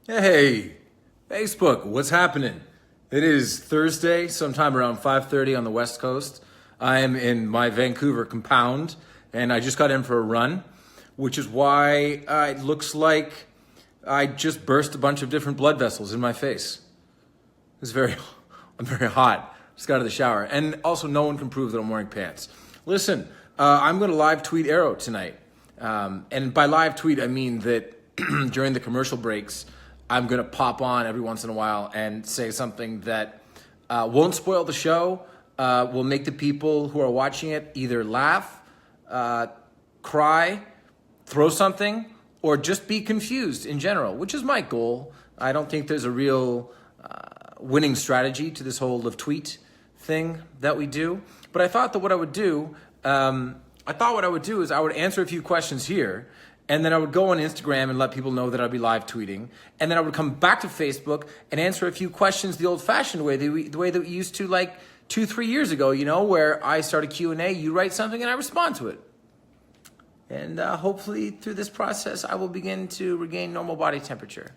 Hey, Facebook, what's happening? It is Thursday, sometime around 5:30 on the West Coast. I am in my Vancouver compound, and I just got in for a run, which is why it looks like I just burst a bunch of different blood vessels in my face. I'm very hot. Just got out of the shower, and also no one can prove that I'm wearing pants. Listen, I'm going to live tweet Arrow tonight, and by live tweet I mean that during the commercial breaks, I'm going to pop on every once in a while and say something that won't spoil the show, will make the people who are watching it either laugh, cry, throw something, or just be confused in general, which is my goal. I don't think there's a real winning strategy to this whole live tweet thing that we do. But I thought that what I would do is I would answer a few questions here, and then I would go on Instagram and let people know that I'd be live tweeting. And then I would come back to Facebook and answer a few questions the old-fashioned way, the way that we used to like 2-3 years ago, where I start a Q&A, you write something, and I respond to it. And hopefully through this process, I will begin to regain normal body temperature.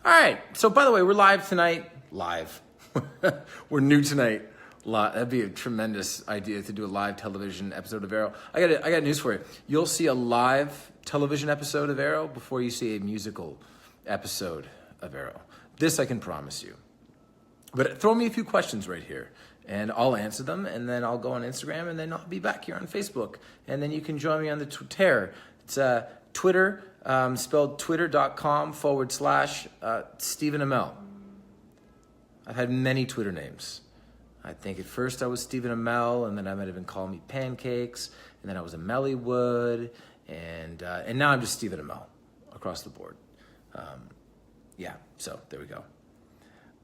All right. So by the way, we're live tonight. Live. We're new tonight. That'd be a tremendous idea to do a live television episode of Arrow. I got news for you. You'll see a live television episode of Arrow before you see a musical episode of Arrow. This I can promise you. But throw me a few questions right here, and I'll answer them, and then I'll go on Instagram, and then I'll be back here on Facebook. And then you can join me on the Twitter. It's Twitter, spelled twitter.com/Stephen Amell. I've had many Twitter names. I think at first I was Stephen Amell, and then I might have been calling me Pancakes, and then I was Amellywood, and now I'm just Stephen Amell across the board. So there we go.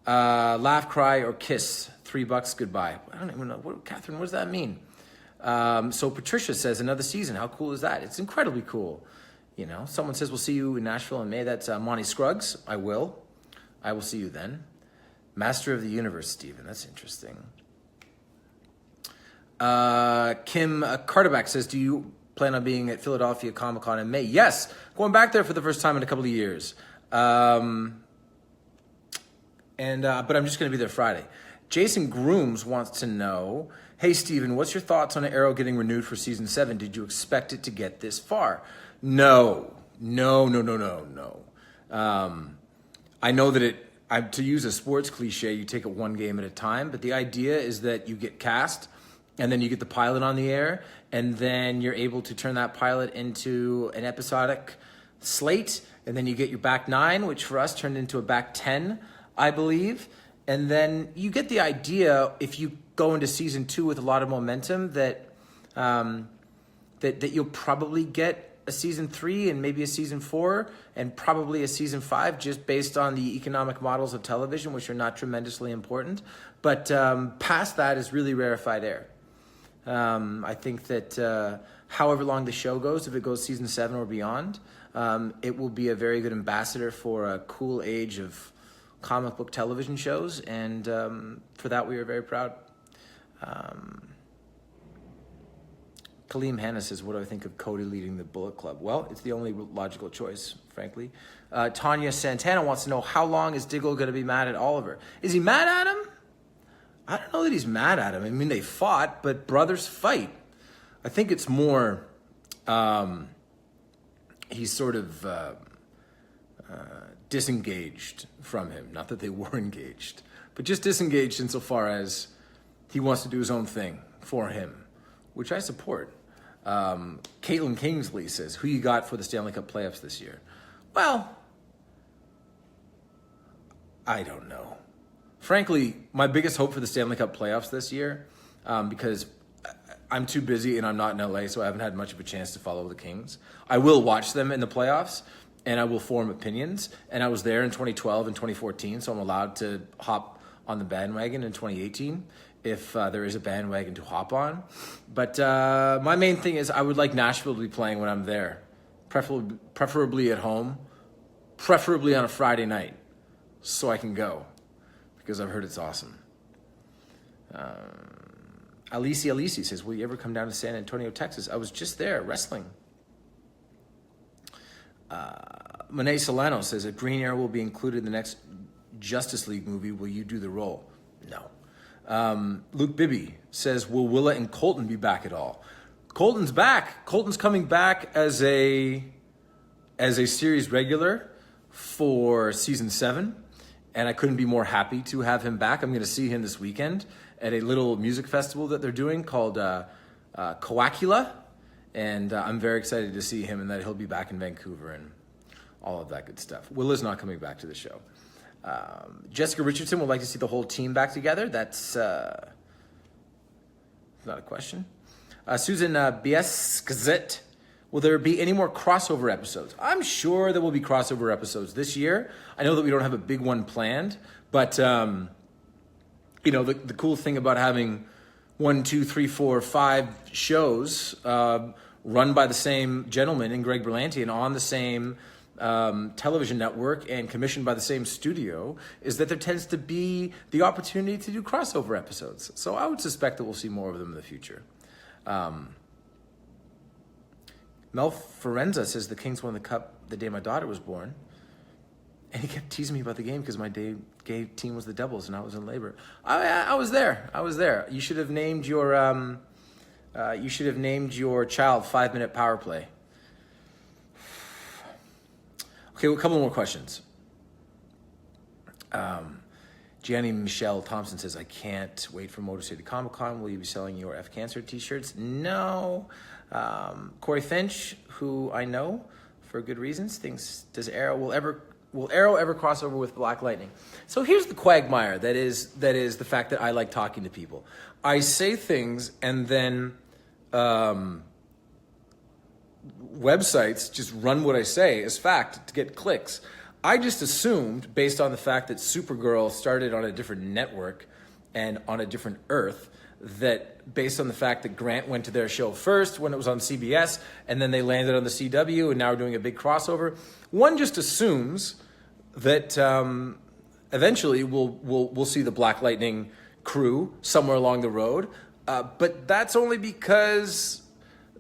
Laugh, cry, or kiss. $3 goodbye. I don't even know. Catherine, what does that mean? So Patricia says, another season. How cool is that? It's incredibly cool. Someone says, we'll see you in Nashville in May. That's Monty Scruggs. I will see you then. Master of the Universe, Stephen. That's interesting. Kim Carterback says, do you plan on being at Philadelphia Comic-Con in May? Yes. Going back there for the first time in a couple of years. But I'm just going to be there Friday. Jason Grooms wants to know, hey, Stephen, what's your thoughts on Arrow getting renewed for Season 7? Did you expect it to get this far? No. I know that to use a sports cliche, you take it one game at a time, but the idea is that you get cast, and then you get the pilot on the air, and then you're able to turn that pilot into an episodic slate, and then you get your back 9, which for us turned into a back 10, I believe. And then you get the idea, if you go into Season 2 with a lot of momentum, that you'll probably get a Season 3 and maybe a Season 4 and probably a Season 5 just based on the economic models of television, which are not tremendously important. But past that is really rarefied air. I think that however long the show goes, if it goes Season 7 or beyond, it will be a very good ambassador for a cool age of comic book television shows, and for that we are very proud. Kaleem Hanna says, what do I think of Cody leading the Bullet Club? Well, it's the only logical choice, frankly. Tanya Santana wants to know, how long is Diggle going to be mad at Oliver? Is he mad at him? I don't know that he's mad at him. I mean, they fought, but brothers fight. I think it's more he's sort of disengaged from him. Not that they were engaged, but just disengaged insofar as he wants to do his own thing for him, which I support. Caitlin Kingsley says, who you got for the Stanley Cup playoffs this year? Well, I don't know. Frankly, my biggest hope for the Stanley Cup playoffs this year, because I'm too busy and I'm not in LA, so I haven't had much of a chance to follow the Kings. I will watch them in the playoffs, and I will form opinions. And I was there in 2012 and 2014, so I'm allowed to hop on the bandwagon in 2018 if there is a bandwagon to hop on. But my main thing is I would like Nashville to be playing when I'm there, preferably at home, preferably on a Friday night, so I can go, because I've heard it's awesome. Alicia says, will you ever come down to San Antonio, Texas? I was just there wrestling. Monet Solano says, if Green Arrow will be included in the next Justice League movie, will you do the role? No. Luke Bibby says, will Willa and Colton be back at all? Colton's back. Colton's coming back as a series regular for season 7. And I couldn't be more happy to have him back. I'm going to see him this weekend at a little music festival that they're doing called Coacula. And I'm very excited to see him and that he'll be back in Vancouver and all of that good stuff. Willa's not coming back to the show. Jessica Richardson would like to see the whole team back together. That's not a question. Susan Bieskazet, will there be any more crossover episodes? I'm sure there will be crossover episodes this year. I know that we don't have a big one planned, but the cool thing about having 1, 2, 3, 4, 5 shows run by the same gentleman in Greg Berlanti and on the same television network and commissioned by the same studio is that there tends to be the opportunity to do crossover episodes. So I would suspect that we'll see more of them in the future. Mel Forenza says the Kings won the cup the day my daughter was born. And he kept teasing me about the game because my gay team was the Devils and I was in labor. I was there. You should have named your child 5-minute power play. Okay, well, a couple more questions. Gianni Michelle Thompson says, I can't wait for Motor City Comic Con. Will you be selling your F Cancer t-shirts? No. Corey Finch, who I know for good reasons, thinks, will Arrow ever cross over with Black Lightning? So here's the quagmire that is the fact that I like talking to people. I say things and then websites just run what I say as fact to get clicks. I just assumed, based on the fact that Supergirl started on a different network and on a different Earth, that based on the fact that Grant went to their show first when it was on CBS, and then they landed on the CW, and now we're doing a big crossover, one just assumes that eventually we'll see the Black Lightning crew somewhere along the road. But that's only because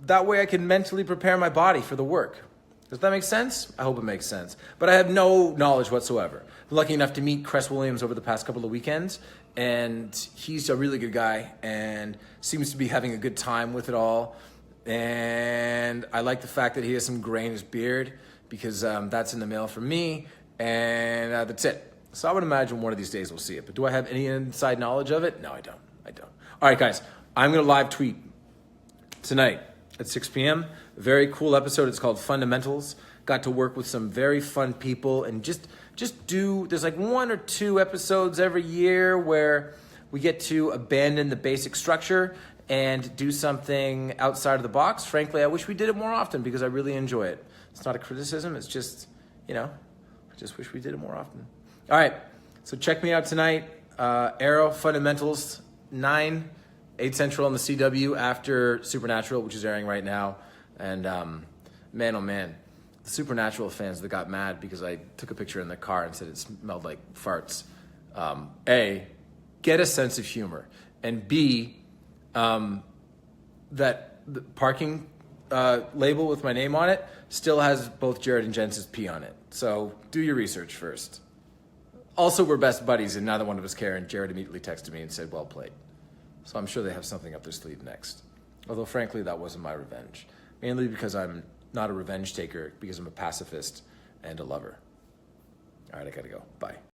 that way I can mentally prepare my body for the work. Does that make sense? I hope it makes sense. But I have no knowledge whatsoever. I'm lucky enough to meet Cress Williams over the past couple of weekends, and he's a really good guy and seems to be having a good time with it all. And I like the fact that he has some gray in his beard because that's in the mail from me, and that's it. So I would imagine one of these days we'll see it. But do I have any inside knowledge of it? No, I don't. All right, guys, I'm going to live tweet tonight at 6 p.m. A very cool episode. It's called Fundamentals. Got to work with some very fun people and just there's like 1 or 2 episodes every year where we get to abandon the basic structure and do something outside of the box. Frankly, I wish we did it more often because I really enjoy it. It's not a criticism. It's just, I just wish we did it more often. All right, so check me out tonight. Arrow Fundamentals, 9, 8 Central on the CW after Supernatural, which is airing right now. And man, oh man, the Supernatural fans that got mad because I took a picture in their car and said it smelled like farts. A, get a sense of humor. And B, that the parking label with my name on it still has both Jared and Jen's pee on it. So do your research first. Also, we're best buddies and neither one of us care. And Jared immediately texted me and said, well played. So I'm sure they have something up their sleeve next. Although, frankly, that wasn't my revenge. Mainly because I'm not a revenge taker, because I'm a pacifist and a lover. All right, I gotta go. Bye.